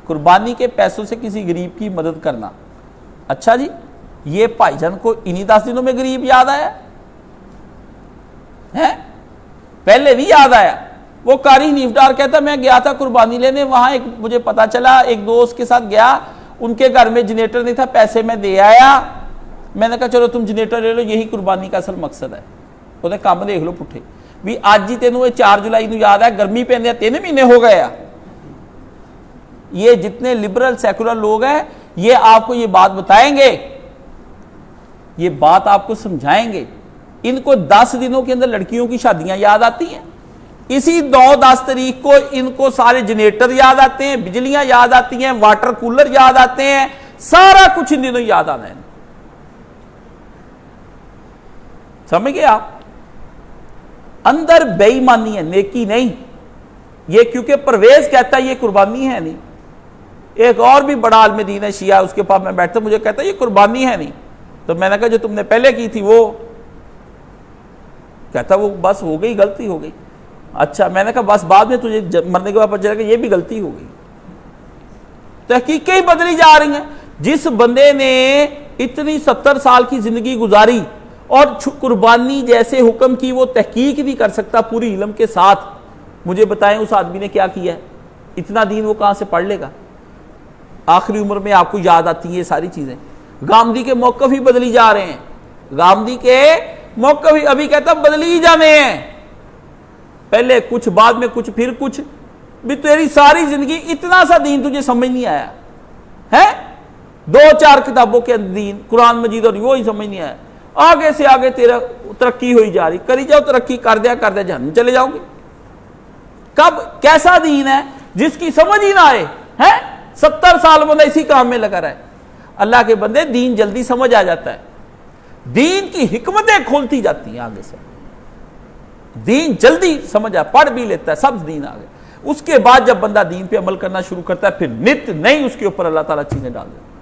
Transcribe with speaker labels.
Speaker 1: قربانی کے پیسوں سے کسی غریب کی مدد کرنا. اچھا جی, یہ بھائی جان کو انہی 10 دنوں میں غریب یاد آیا ہے؟ پہلے بھی یاد آیا. وہ قاری حنیف ڈار کہتا میں گیا تھا قربانی لینے, وہاں ایک مجھے پتا چلا, ایک دوست کے ساتھ گیا, ان کے گھر میں جنریٹر نہیں تھا, پیسے میں دے آیا. میں نے کہا چلو تم جنریٹر لے لو, یہی قربانی کا اصل مقصد ہے. انہیں کام دیکھ لو پٹھے بھی, آج جی تینوں 4 جولائی نو یاد ہے, گرمی پہ 3 مہینے ہو گئے. یہ جتنے لبرل سیکولر لوگ ہیں یہ آپ کو یہ بات بتائیں گے, یہ بات آپ کو سمجھائیں گے. ان کو 10 دنوں کے اندر لڑکیوں کی شادیاں یاد آتی ہیں, اسی 9-10 تاریخ کو ان کو سارے جنریٹر یاد آتے ہیں, بجلیاں یاد آتی ہیں, واٹر کولر یاد آتے ہیں, سارا کچھ ان دنوں یاد آنا ہے. سمجھ گئے آپ؟ اندر بے ایمانی ہے, نیکی نہیں. یہ کیونکہ پرویز کہتا ہے یہ قربانی ہے نہیں. ایک اور بھی بڑا عالم دین ہے شیعہ, اس کے پاس میں بیٹھتا, مجھے کہتا ہے یہ قربانی ہے نہیں. تو میں نے کہا جو تم نے پہلے کی تھی وہ, کہتا وہ بس ہو گئی, غلطی ہو گئی. اچھا, میں نے کہا بس بعد میں تجھے مرنے کے بعد پتہ چلا کہ یہ بھی غلطی ہو گئی. تحقیقیں ہی بدلی جا رہی ہیں. جس بندے نے اتنی 70 سال کی زندگی گزاری اور قربانی جیسے حکم کی وہ تحقیق بھی کر سکتا پوری علم کے ساتھ, مجھے بتائیں اس آدمی نے کیا کیا ہے؟ اتنا دین وہ کہاں سے پڑھ لے گا؟ آخری عمر میں آپ کو یاد آتی ہیں یہ ساری چیزیں. گامدی کے موقف ہی بدلی جا رہے ہیں, گامدی کے موقف ہی, ابھی کہتا بدلی ہی جانے ہیں, پہلے کچھ بعد میں کچھ پھر کچھ. بھی تیری ساری زندگی اتنا سا دین تجھے سمجھ نہیں آیا ہے؟ 2-4 کتابوں کے دین, قرآن مجید اور وہ ہی سمجھ نہیں آیا. آگے سے آگے تیرا ترقی ہوئی جا رہی, کری جاؤ ترقی, کر دیا جہنم چلے جاؤ گے. کب کیسا دین ہے جس کی سمجھ ہی نہ آئے ہے؟ 70 سال بندہ اسی کام میں لگا رہا ہے. اللہ کے بندے دین جلدی سمجھ آ جاتا ہے, دین کی حکمتیں کھولتی جاتی ہیں آگے سے, دین جلدی سمجھ آ, پڑھ بھی لیتا ہے, سب دین آگے. اس کے بعد جب بندہ دین پہ عمل کرنا شروع کرتا ہے پھر نت نہیں اس کے اوپر اللہ تعالیٰ چیزیں ڈال دیتا ہے.